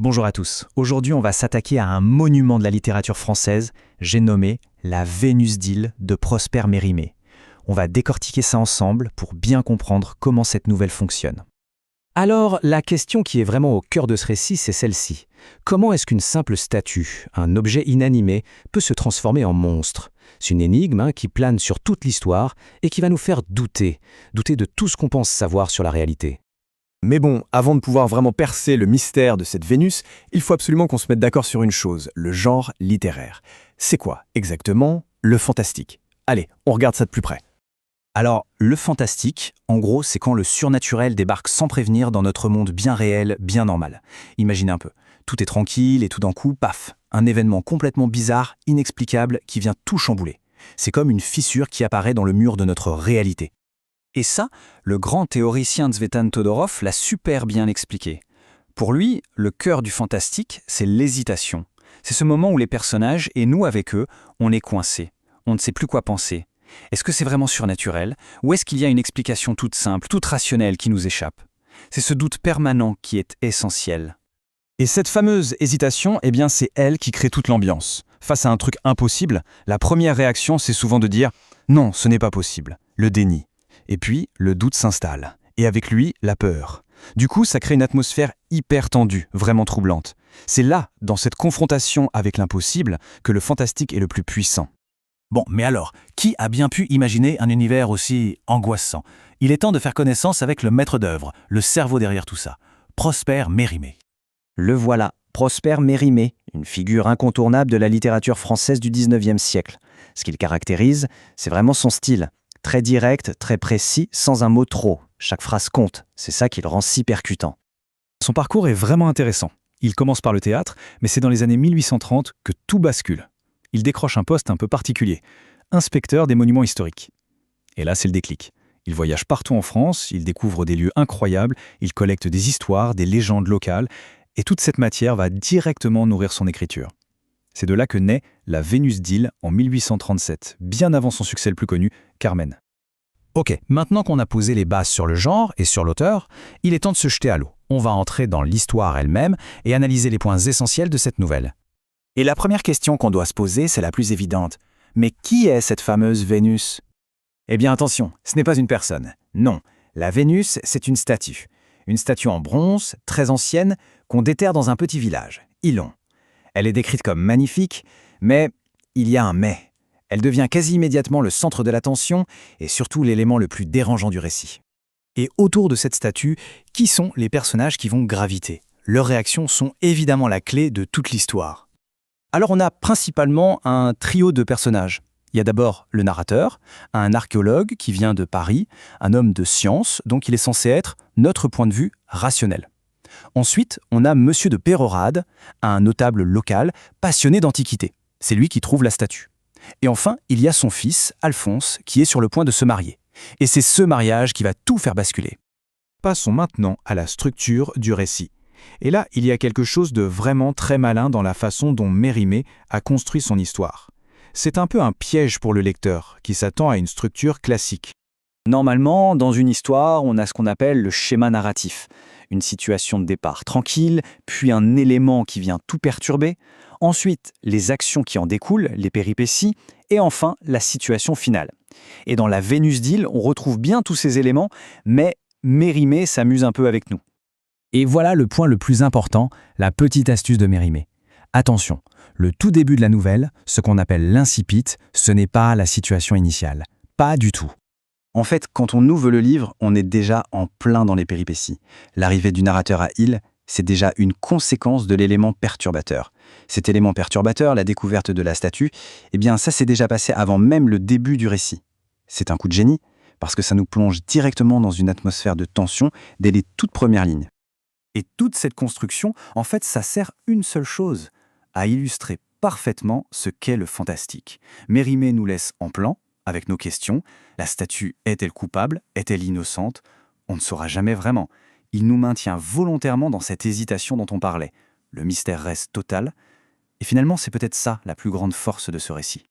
Bonjour à tous. Aujourd'hui, on va s'attaquer à un monument de la littérature française, j'ai nommé La Vénus d'Île de Prosper Mérimée. On va décortiquer ça ensemble pour bien comprendre comment cette nouvelle fonctionne. Alors, la question qui est vraiment au cœur de ce récit, c'est celle-ci. Comment est-ce qu'une simple statue, un objet inanimé, peut se transformer en monstre? C'est une énigme qui plane sur toute l'histoire et qui va nous faire douter de tout ce qu'on pense savoir sur la réalité. Mais bon, avant de pouvoir vraiment percer le mystère de cette Vénus, il faut absolument qu'on se mette d'accord sur une chose, le genre littéraire. C'est quoi, exactement, le fantastique? Allez, on regarde ça de plus près. Alors, le fantastique, en gros, c'est quand le surnaturel débarque sans prévenir dans notre monde bien réel, bien normal. Imaginez un peu, tout est tranquille et tout d'un coup, paf, un événement complètement bizarre, inexplicable, qui vient tout chambouler. C'est comme une fissure qui apparaît dans le mur de notre réalité. Et ça, le grand théoricien Tzvetan Todorov l'a super bien expliqué. Pour lui, le cœur du fantastique, c'est l'hésitation. C'est ce moment où les personnages, et nous avec eux, on est coincés. On ne sait plus quoi penser. Est-ce que c'est vraiment surnaturel? Ou est-ce qu'il y a une explication toute simple, toute rationnelle qui nous échappe? C'est ce doute permanent qui est essentiel. Et cette fameuse hésitation, c'est elle qui crée toute l'ambiance. Face à un truc impossible, la première réaction, c'est souvent de dire « Non, ce n'est pas possible », le déni. Et puis, le doute s'installe. Et avec lui, la peur. Du coup, ça crée une atmosphère hyper tendue, vraiment troublante. C'est là, dans cette confrontation avec l'impossible, que le fantastique est le plus puissant. Bon, mais alors, qui a bien pu imaginer un univers aussi angoissant? Il est temps de faire connaissance avec le maître d'œuvre, le cerveau derrière tout ça, Prosper Mérimée. Le voilà, Prosper Mérimée, une figure incontournable de la littérature française du XIXe siècle. Ce qui le caractérise, c'est vraiment son style. Très direct, très précis, sans un mot trop. Chaque phrase compte, c'est ça qui le rend si percutant. Son parcours est vraiment intéressant. Il commence par le théâtre, mais c'est dans les années 1830 que tout bascule. Il décroche un poste un peu particulier, inspecteur des monuments historiques. Et là, c'est le déclic. Il voyage partout en France, il découvre des lieux incroyables, il collecte des histoires, des légendes locales, et toute cette matière va directement nourrir son écriture. C'est de là que naît La Vénus d'Île en 1837, bien avant son succès le plus connu, Carmen. Ok, maintenant qu'on a posé les bases sur le genre et sur l'auteur, il est temps de se jeter à l'eau. On va entrer dans l'histoire elle-même et analyser les points essentiels de cette nouvelle. Et la première question qu'on doit se poser, c'est la plus évidente. Mais qui est cette fameuse Vénus? Eh bien attention, ce n'est pas une personne. Non, la Vénus, c'est une statue. Une statue en bronze, très ancienne, qu'on déterre dans un petit village, Ilon. Elle est décrite comme magnifique, mais il y a un mais. Elle devient quasi immédiatement le centre de l'attention et surtout l'élément le plus dérangeant du récit. Et autour de cette statue, qui sont les personnages qui vont graviter? Leurs réactions sont évidemment la clé de toute l'histoire. Alors on a principalement un trio de personnages. Il y a d'abord le narrateur, un archéologue qui vient de Paris, un homme de science, donc il est censé être notre point de vue rationnel. Ensuite, on a Monsieur de Pérorade, un notable local passionné d'antiquité. C'est lui qui trouve la statue. Et enfin, il y a son fils, Alphonse, qui est sur le point de se marier. Et c'est ce mariage qui va tout faire basculer. Passons maintenant à la structure du récit. Et là, il y a quelque chose de vraiment très malin dans la façon dont Mérimée a construit son histoire. C'est un peu un piège pour le lecteur, qui s'attend à une structure classique. Normalement, dans une histoire, on a ce qu'on appelle le schéma narratif. Une situation de départ tranquille, puis un élément qui vient tout perturber, ensuite les actions qui en découlent, les péripéties, et enfin la situation finale. Et dans La Vénus d'Île, on retrouve bien tous ces éléments, mais Mérimée s'amuse un peu avec nous. Et voilà le point le plus important, la petite astuce de Mérimée. Attention, le tout début de la nouvelle, ce qu'on appelle l'incipit, ce n'est pas la situation initiale. Pas du tout. En fait, quand on ouvre le livre, on est déjà en plein dans les péripéties. L'arrivée du narrateur à Île, c'est déjà une conséquence de l'élément perturbateur. Cet élément perturbateur, la découverte de la statue, ça s'est déjà passé avant même le début du récit. C'est un coup de génie, parce que ça nous plonge directement dans une atmosphère de tension dès les toutes premières lignes. Et toute cette construction, en fait, ça sert une seule chose, à illustrer parfaitement ce qu'est le fantastique. Mérimée nous laisse en plan, avec nos questions. La statue est-elle coupable? Est-elle innocente? On ne saura jamais vraiment. Il nous maintient volontairement dans cette hésitation dont on parlait. Le mystère reste total. Et finalement, c'est peut-être ça la plus grande force de ce récit.